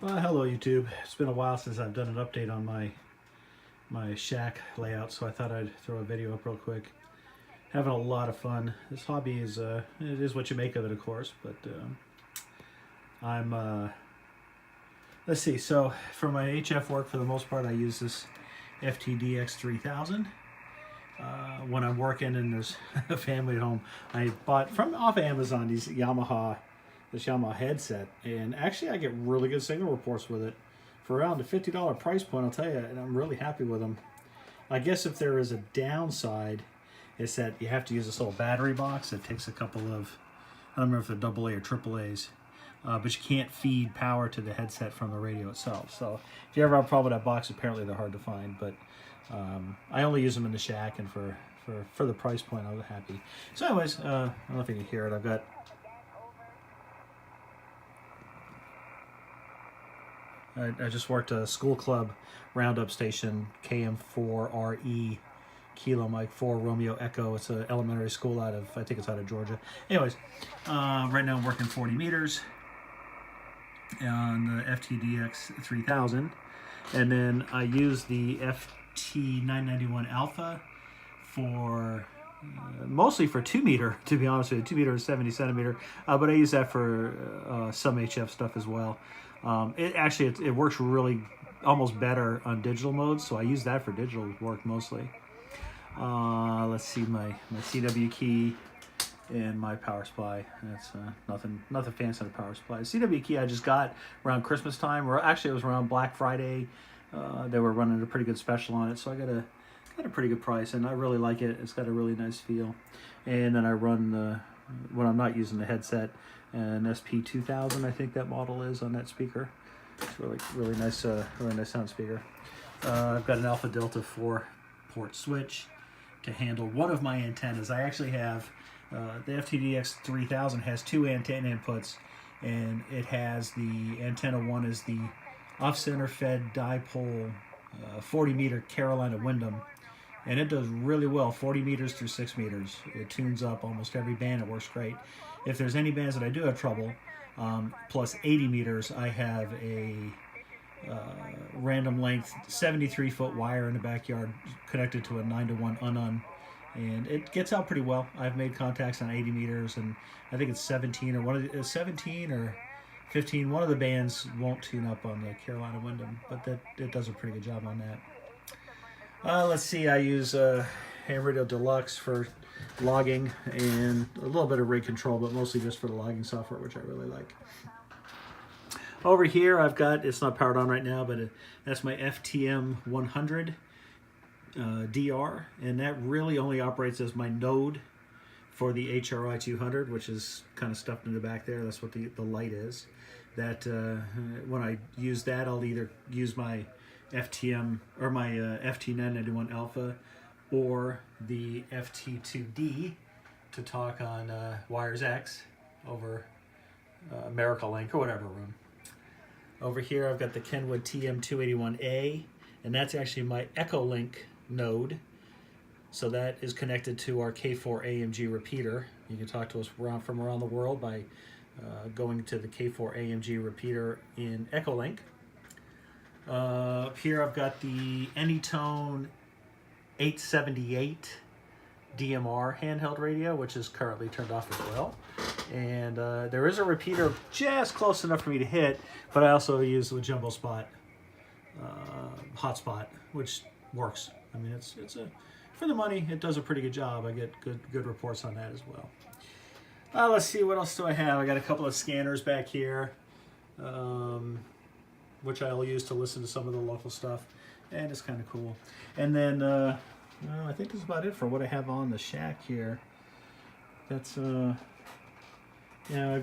Well, hello YouTube. It's been a while since I've done an update on my shack layout, so I thought I'd throw a video up real quick. Having a lot of fun. This hobby is it is what you make of it, of course. But I'm let's see. So for my HF work, for the most part, I use this Ftdx3000. When I'm working and there's a family at home, I bought from off Amazon this Yamaha headset, and actually I get really good signal reports with it for around the $50 price point. I'll tell you, and I'm really happy with them. I guess if there is a downside, it's that you have to use this little battery box that takes a couple of, I don't remember if they're AA or AAA's, but you can't feed power to the headset from the radio itself. So if you ever have a problem with that box, apparently they're hard to find. But I only use them in the shack, and for the price point, I was happy. So anyways, I don't know if you can hear it. I just worked a school club roundup station, KM4RE, Kilo Mike 4 Romeo Echo. It's an elementary school out of, I think it's out of Georgia. Anyways, right now I'm working 40 meters on the Ftdx3000. And then I use the FT991 Alpha for mostly for 2 meter, to be honest with you. 2 meter and 70 centimeter, but I use that for some HF stuff as well. It works really almost better on digital modes, so I use that for digital work mostly. Let's see, my CW key and my power supply. That's nothing fancy on the power supply. CW key I just got around Christmas time, or actually it was around Black Friday. They were running a pretty good special on it, so I got a pretty good price, and I really like it. It's got a really nice feel. And then I run when I'm not using the headset, an SP2000, I think that model is, on that speaker. It's really nice sound speaker. I've got an Alpha Delta 4 port switch to handle one of my antennas. I actually have the Ftdx3000 has 2 antenna inputs, and it has the antenna 1 is the off-center fed dipole 40 meter Carolina Windham, and it does really well, 40 meters through 6 meters. It tunes up almost every band. It works great. If there's any bands that I do have trouble, plus 80 meters, I have a random length 73-foot wire in the backyard connected to a 9-to-1 unun, and it gets out pretty well. I've made contacts on 80 meters, and I think it's 17 or 17 or 15. One of the bands won't tune up on the Carolina Windham, but it does a pretty good job on that. Let's see, I use Ham Radio Deluxe for logging and a little bit of rig control, but mostly just for the logging software, which I really like. Over here I've got, it's not powered on right now, but that's my FTM 100 DR, and that really only operates as my node for the HRI 200, which is kind of stuffed in the back there. That's what the light is. That when I use that, I'll either use my FTM or my FT991 Alpha or the FT2D to talk on Wires X over Miracle Link or whatever room. Over here I've got the Kenwood TM281A, and that's actually my Echo Link node. So that is connected to our K4 AMG repeater. You can talk to us from around the world by going to the K4 AMG repeater in Echo Link. Up here I've got the Anytone 878 DMR handheld radio, which is currently turned off as well. And there is a repeater just close enough for me to hit, but I also use the Jumbo Spot hotspot, which works. I mean, it's for the money, it does a pretty good job. I get good reports on that as well. Let's see, what else do I have? I got a couple of scanners back here, which I'll use to listen to some of the local stuff, and it's kind of cool. And then I think that's about it for what I have on the shack here. That's I've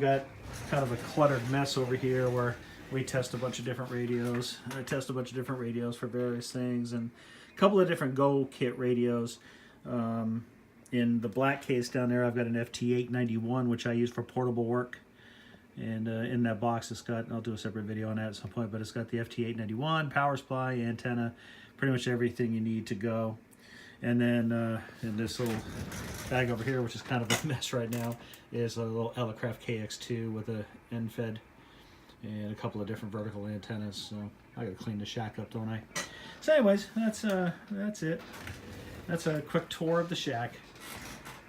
got kind of a cluttered mess over here where we test a bunch of different radios. I test a bunch of different radios for various things, and a couple of different Go kit radios. In the black case down there, I've got an FT891, which I use for portable work. And in that box, it's got, I'll do a separate video on that at some point, but it's got the FT891, power supply, antenna, pretty much everything you need to go. And then in this little bag over here, which is kind of a mess right now, is a little Elecraft KX2 with a end-fed and a couple of different vertical antennas. So I gotta clean the shack up, don't I? So anyways, that's it. That's a quick tour of the shack,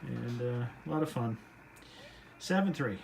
and a lot of fun. 7-3.